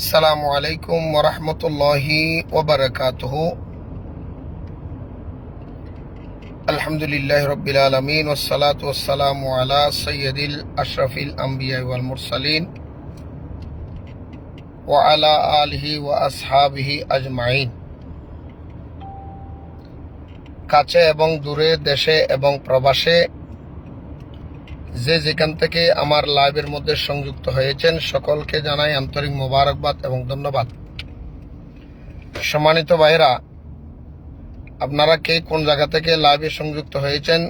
আসসালামু আলাইকুম ওরহমতুল্লাহি ওবরকাতুহু। আলহামদুলিল্লাহ রব্বিল আলামিন ওয়াসসালাতু ওয়াসসালামু আলা সাইয়্যিদিল আশরাফিল আম্বিয়া ওয়াল মুরসালিন ওয়া আলা আলিহি ওয়া আসহাবিহি আজমাইন। কাছে এবং দূরে, দেশে এবং প্রবাসে যে যেখান থেকে আমার লাইভের মধ্যে সংযুক্ত হয়েছেন সকলকে জানাই আন্তরিক মোবারকবাদ এবং ধন্যবাদ। সম্মানিত ভাইরা, আপনারা কে কোন জায়গা থেকে লাইভে সংযুক্ত হয়েছেন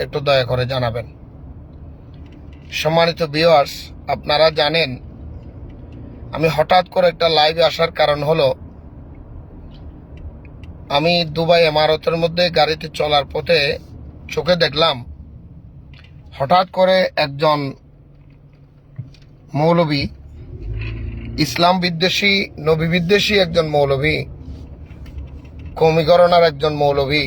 একটু দয়া করে জানাবেন। সম্মানিত ভিউয়ার্স, আপনারা জানেন আমি হঠাৎ করে একটা লাইভে আসার কারণ হলো আমি দুবাই ইমারতের মধ্যে গাড়িতে চলার পথে চোখে দেখলাম হঠাৎ করে একজন মৌলবী, ইসলাম বিদ্বেষী, নবী বিদ্বেষী একজন মৌলবী, কৌমিকরণার একজন মৌলবী,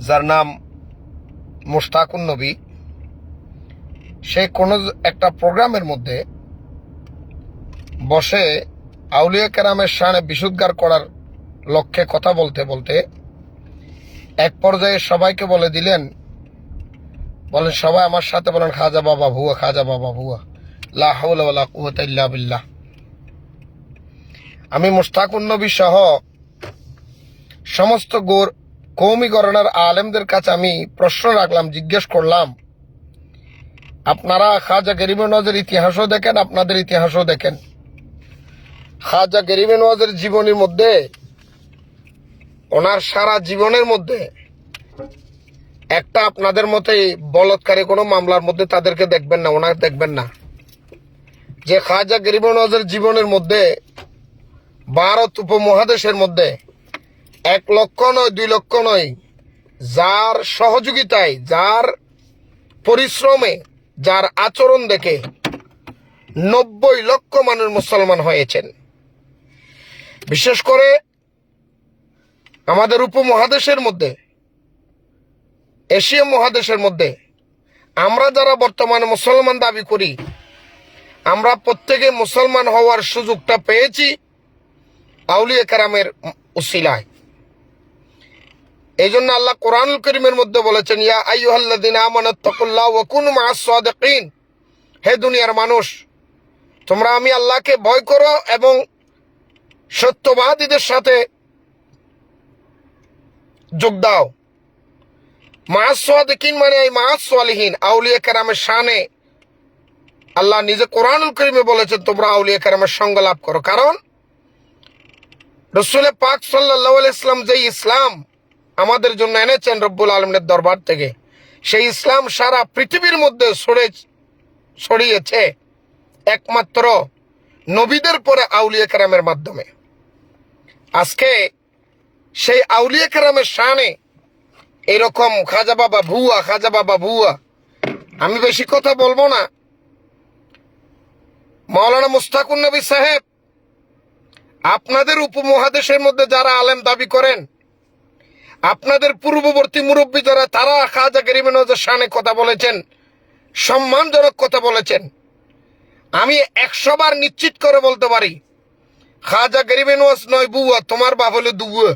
যার নাম মুশতাকুন নবী, সে কোনো একটা প্রোগ্রামের মধ্যে বসে আউলিয়া কেরামের শানে বিশুদ্ধার করার লক্ষ্যে কথা বলতে বলতে এক পর্যায়ে সবাইকে বলে দিলেন, বলেন সবাই আমার সাথে বলেন, খাজা বাবা ভুয়া, খাজা বাবা ভুয়া, লা হাওলা ওয়ালা কুওয়াতা ইল্লা বিল্লাহ। আমি মুশতাকুন নবী সহ সমস্ত কওমি গণনার আলেমদের কাছে আমি প্রশ্ন রাখলাম, জিজ্ঞেস করলাম, আপনারা খাজা গরিবে নওয়াজের ইতিহাসও দেখেন, আপনাদের ইতিহাসও দেখেন। খাজা গরিবে নওয়াজের জীবনের মধ্যে, ওনার সারা জীবনের মধ্যে একটা আপনাদের মতোই বলৎকারী কোনো মামলার মধ্যে তাদেরকে দেখবেন না, ওনার দেখবেন না। যে খাজা গরিবে নওয়াজের জীবনের মধ্যে ভারত উপমহাদেশের মধ্যে 1 লক্ষ নয়, 2 লক্ষ নয়, যার সহযোগিতায়, যার পরিশ্রমে, যার আচরণ দেখে 90 লক্ষ মানুষ মুসলমান হয়েছেন। বিশেষ করে আমাদের উপমহাদেশের মধ্যে, এশিয়া মহাদেশের মধ্যে আমরা যারা বর্তমানে মুসলমান দাবি করি, আমরা প্রত্যেকে মুসলমান হওয়ার সুযোগটা পেয়েছি আউলিয়া কেরামের উসিলায়। এই জন্য আল্লাহ কোরআনুল কারীমের মধ্যে বলেছেন, ইয়া আইয়ুহাল্লাযীনা আমানুত্তাকুল্লাহ ওয়া কুনু মাআস সাদিকিন, হে দুনিয়ার মানুষ, তোমরা আমি আল্লাহকে ভয় করো এবং সত্যবাদীদের সাথে যোগ দাও। মাআস সাদিকিন মানে এই মাআস সালিহিন, আউলিয়া কেরামের শানে আল্লাহ নিজে কোরআনুল কারীমে বলেছেন তোমরা আউলিয়া কেরামের সঙ্গ লাভ করো। কারণ রাসূল পাক সাল্লাল্লাহু আলাইহি ওয়াসাল্লাম যে ইসলাম আমাদের জন্য এনেছেন রব্বুল আলামিনের দরবার থেকে, সেই ইসলাম সারা পৃথিবীর মধ্যে ছড়িয়েছে একমাত্র নবীদের পরে আউলিয়া কেরামের মাধ্যমে। আজকে সেই আউলিয়া কেরামের শানে এরকম খাজা বাবা ভুয়া, খাজা বাবা ভুয়া, আমি বেশি কথা বলবো না। মাওলানা মুশতাকুন নবী সাহেব, আপনাদের উপমহাদেশের মধ্যে যারা আলেম দাবি করেন, আপনাদের পূর্ববর্তী মুরব্বী যারা, তারা খাজা গরিবে নওয়াজের শানে কথা বলেছেন, সম্মানজনক কথা বলেছেন। আমি 100 বার নিশ্চিত করে বলতে পারি, খাজা গরিবে নওয়াজ নয় বুয়া, তোমার বাপ হলো দুয়া।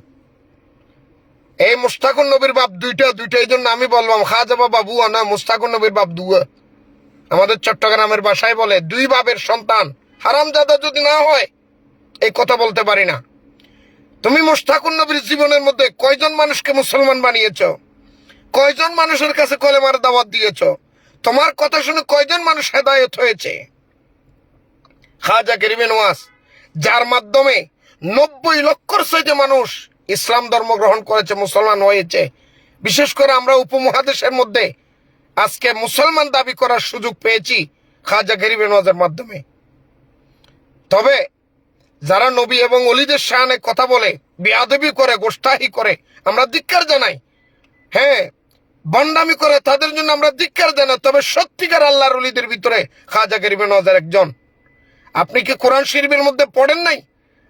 এই মুশতাকুন নবীর বাপ দুইটা, এই জন্য আমি বললাম খাজা বাবা বুয়া না, মুশতাকুন নবীর বাপ দুয়া। আমাদের চট্টগ্রামের ভাষায় বলে 2 বাপের সন্তান, হারামজাদা যদি না হয় এই কথা বলতে পারি না। তুমি মুশতাকুন নবীর জীবনের মধ্যে কয়জন মানুষকে মুসলমান বানিয়েছ? কয়জন মানুষের কাছে কলেমার দাওয়াত দিয়েছ? তোমার কথা শুনে কয়জন মানুষ হেদায়েত হয়েছে? খাজা গরিবে নওয়াজ, যার মাধ্যমে 90 লক্ষর চাইতে মানুষ ইসলাম ধর্ম গ্রহণ করেছে, মুসলমান হয়েছে। বিশেষ করে আমরা উপমহাদেশের মধ্যে আজকে মুসলমান দাবি করার সুযোগ পেয়েছি খাজা গরিবে নওয়াজের মাধ্যমে। তবে যারা নবী এবং ওলিদের শানে কথা বলে, বেয়াদবি করে, গোস্তাহি করে, আমরা ধিক্কার জানাই। হ্যাঁ, বন্ডামি করে, তাদের জন্য আমরা ধিক্কার জানাই। তবে সত্যিকার আল্লাহর ওলিদের ভিতরে খাজা গরিবে নওয়াজের একজন। আপনি কি কোরআন শরীফের মধ্যে পড়েন নাই?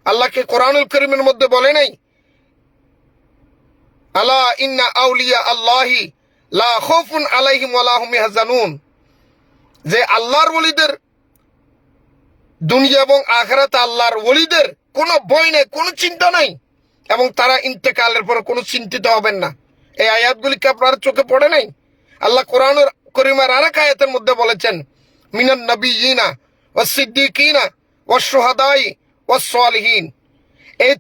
আল্লাহকে কোরআনুল কারীমের মধ্যে বলে নাই, আলা ইন্না আউলিয়া আল্লাহি লা খাউফুন আলাইহিম ওয়া লা হুম ইয়াহজানুন, যে আল্লাহর ওলিদের দুনিয়া এবং আখিরাতে আল্লাহর ওলিদের কোনো ভয় নাই, কোনো চিন্তা নাই, এবং তারা ইন্তেকালের পর কোনো চিন্তিত হবেন না। এই আয়াতগুলি কি আপনার চোখে পড়ে নাই? আল্লাহ কোরআনুল কারীমের আরেক আয়াতের মধ্যে বলেছেন, মিনান নবিয়িনা ওয়াস সিদ্দিকিনা ওয়াস শুহাদাই ওয়াস সালিহিন। এই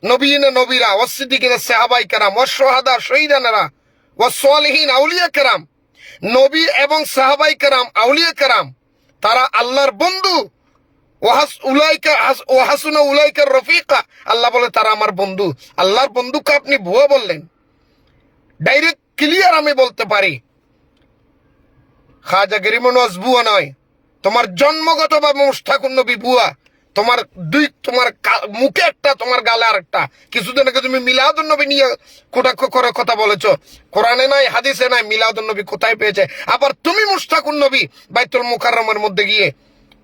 নবীনা নবীরা, ওয়াস সিদ্দিকিনা সাহাবায়ে কেরাম, ওয়াস শুহাদা শহীদানেরা, ওয়াস সালিহিন আউলিয়া কেরাম। নবী এবং সাহাবায়ে কেরাম, আউলিয়া কেরাম, তারা আল্লাহর বন্ধু। ওয়াহাসুনা উলাইকা রফিকা, আল্লাহ বলে তারা আমার বন্ধু। আল্লাহর বন্ধুকে আপনি ভুয়া বললেন। ডাইরেক্ট ক্লিয়ার আমি বলতে পারি, খাজা গরিব নওয়াজ ভুয়া নয়, তোমার জন্মগতভাবে মুশতাকুন নবী ভুয়া। তোমার মুখে একটা, তোমার গালে আরেকটা। কিছুদিন আগে তুমি মিলাদুন নবী নিয়ে কটাক্ষ করে কথা বলেছো, কোরআনে নাই, হাদিসে নাই, মিলাদুন নবী কোথায় পেয়েছে? আবার তুমি মুশতাকুন নবী বাইতুল মুকাররমের মধ্যে গিয়ে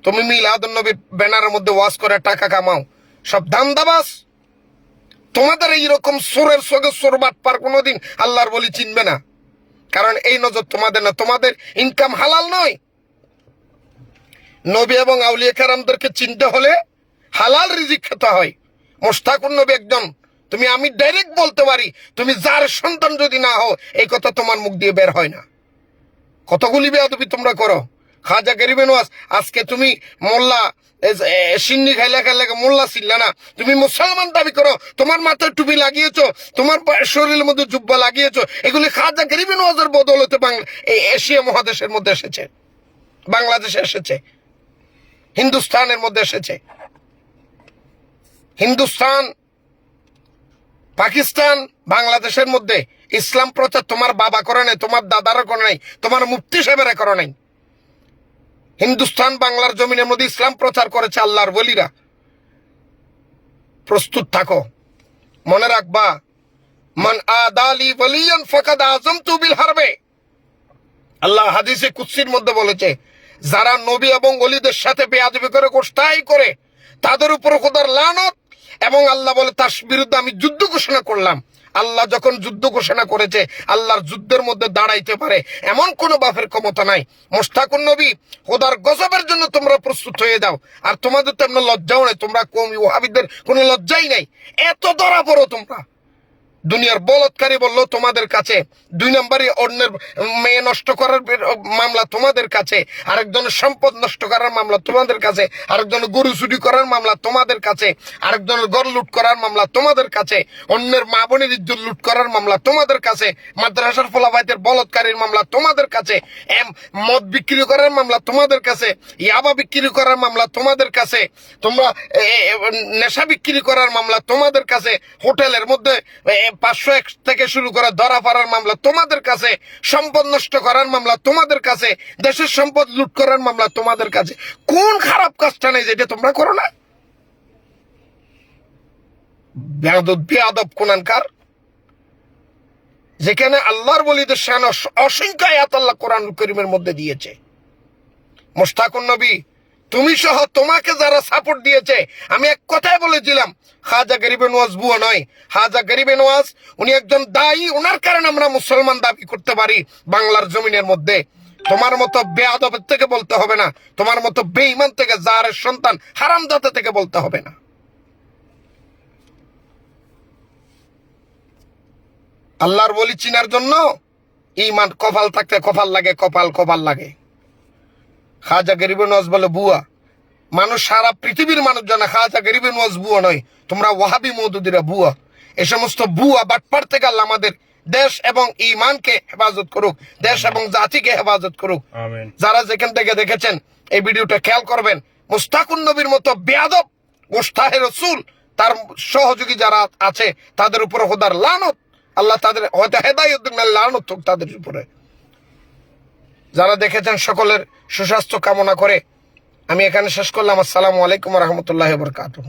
তুমি মিলাদুন নবী ব্যানারের মধ্যে ওয়াজ করে টাকা কামাও। সব দান্দাবাজ। তোমাদের এইরকম সোরের সঙ্গে সোরবাট পার কোনোদিন আল্লাহর বলি চিনবে না, কারণ এই নজর তোমাদের না, তোমাদের ইনকাম হালাল নয়। নবী এবং আউলিয়া কেরামদেরকে চিনতে হলে হালাল রিজিক খেতে হয়। মুশতাকুন নবী একজন, আমি ডাইরেক্ট বলতে পারি, তুমি যার সন্তান যদি না হও, এই কথা তোমার মুখ দিয়ে বের হয় না। কতগুলি বেয়াদবি তোমরা করো। খাজা গরিব নওয়াজ, আজকে তুমি মোল্লা সিন্নি খাইলে মোল্লা ছিল না, তুমি মুসলমান দাবি করো, তোমার মাথায় টুপি লাগিয়েছো, তোমার শরীরের মধ্যে জুব্বা লাগিয়েছো, এগুলি খাজা গরিব নওয়াজের বদৌলতে এই এশিয়া মহাদেশের মধ্যে এসেছে, বাংলাদেশে এসেছে, হিন্দুস্তানের মধ্যে এসেছে। হিন্দুস্তান, পাকিস্তান, বাংলাদেশের মধ্যে ইসলাম প্রচার তোমার বাবা করে নাই, তোমার দাদারা করে নাই, তোমার মুফতি সাহেবেরা করে নাই। হিন্দুস্তান বাংলার জমিনের মধ্যে ইসলাম প্রচার করেছে আল্লাহর ওলিরা। প্রস্তুত থাকো, মনে রাখবা, মান আদালি ওয়ালিয়ান ফাকাদ আযমতু বিল হারবে। আল্লাহ হাদিসে কুদসির মধ্যে বলেছে, যারা নবী এবং ওলিদের সাথে বেয়াদবি করে, গোশতাই করে, তাদের উপর খোদার লানত। এবং আল্লাহ বলে তার বিরুদ্ধে আমি যুদ্ধ ঘোষণা করলাম। আল্লাহ যখন যুদ্ধ ঘোষণা করেছে, আল্লাহর যুদ্ধের মধ্যে দাঁড়াইতে পারে এমন কোন বাপের ক্ষমতা নাই। মুশতাকুন নবী, খোদার গজবের জন্য তোমরা প্রস্তুত হয়ে যাও। আর তোমাদের তো এমন লজ্জাও নাই, তোমরা ওয়াহাবিদের কোনো লজ্জাই নাই। এত ধরা পড়ো তোমরা। দুনিয়ার বলৎকারী বললো তোমাদের কাছে, 2 নম্বরই অন্যের মেয়ে নষ্ট করার মামলা তোমাদের কাছে, আরেকজনের সম্পদ নষ্ট করার মামলা তোমাদের কাছে, আরেকজনের গরু চুরি করার মামলা তোমাদের কাছে, আরেকজনের ঘর লুট করার মামলা তোমাদের কাছে, অন্যের মা বোনের ইজ্জত লুট করার মামলা তোমাদের কাছে, মাদ্রাসার ফলাফাইতের বলৎকারীর মামলা তোমাদের কাছে, মদ বিক্রি করার মামলা তোমাদের কাছে, ইয়াবা বিক্রি করার মামলা তোমাদের কাছে, তোমরা নেশা বিক্রি করার মামলা তোমাদের কাছে, হোটেলের মধ্যে 501 থেকে শুরু করে ধরা পড়ার মামলা তোমাদের কাছে, সম্পদ নষ্ট করার মামলা তোমাদের কাছে, দেশের সম্পদ লুট করার মামলা তোমাদের কাছে। কোন খারাপ কাজটা নেই যেটা তোমরা করো না? বেয়াদব কোরআনকার, যেখানে আল্লাহর ওলিদের শান অসংখ্য আয়াত আল্লাহ কোরআনুল কারীমের মধ্যে দিয়েছে। মুশতাকুন নবী, তুমি সহ তোমাকে যারা সাপোর্ট দিয়েছে, আমি এক কথাই বলেছিলাম, খাজা গরিব নওয়াজ বুয়া নয়। খাজা গরিব নওয়াজ উনি একজন দায়ী, ওনার কারণে আমরা মুসলমান দাবি করতে পারি বাংলার জমিনের মধ্যে। তোমার মতো বেয়াদবের থেকে বলতে হবে না, তোমার মতো বেঈমান থেকে, জারের সন্তান হারামজাদা থেকে বলতে হবে না। আল্লাহর ওলি চিনার জন্য ঈমান কপাল থাকতে কপাল লাগে, কপাল লাগে। খাজা গরিব নওয়াজ বলে বুয়া। মানুষ, সারা পৃথিবীর মানুষ জানে খাজা গরিব নওয়াজ বুয়া নয়। তোমরা ওয়াহাবি মওদুদিরা বুয়া। এই সমস্ত বুয়া বাটপার থেকে আল্লাহ আমাদের দেশ এবং ঈমানকে হেফাজত করুক, দেশ এবং জাতিকে হেফাজত করুক। যারা যেখান থেকে দেখেছেন এই ভিডিওটা খেয়াল করবেন, মুশতাকুন নবীর মতো বেয়াদব, গোশতাহে রাসূল, তার সহযোগী যারা আছে, তাদের উপর খোদার লানত। আল্লাহ তাদের হয়তো হেদায়েত দিন, লানত হোক তাদের উপরে। যারা দেখেছেন সকলের সুস্বাস্থ্য কামনা করে আমি এখানে শেষ করলাম। আসসালামু আলাইকুম ওয়া রাহমাতুল্লাহি ওয়া বারাকাতুহু।